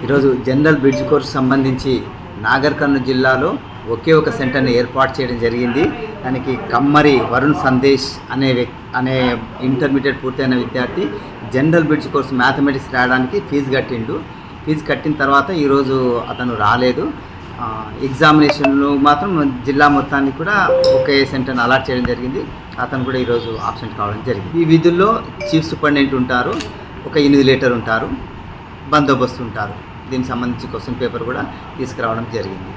ఈరోజు general bridge course సంబంధించి నాగర్ కర్నూలు జిల్లాలో ఒకే ఒక సెంటర్ని ఏర్పాటు చేయడం జరిగింది. దానికి కమ్మరి వరుణ్ సందేశ్ అనే ఇంటర్మీడియట్ పూర్తయిన విద్యార్థి జనరల్ బ్రిడ్జ్ కోర్స్ మ్యాథమెటిక్స్ రాయడానికి ఫీజు కట్టిండు. ఫీజు కట్టిన తర్వాత ఈరోజు అతను రాలేదు. ఎగ్జామినేషన్లో మాత్రం జిల్లా మొత్తానికి కూడా ఒకే సెంటర్ని అలాట్ చేయడం జరిగింది. అతను కూడా ఈరోజు ఆబ్సెంట్ కావడం జరిగింది. ఈ విధుల్లో చీఫ్ సూపరింటెండెంట్ ఉంటారు, ఒక ఇన్విజిలేటర్ ఉంటారు, బందోబస్తు ఉంటారు. దీనికి సంబంధించి క్వశ్చన్ పేపర్ కూడా తీసుకురావడం జరిగింది.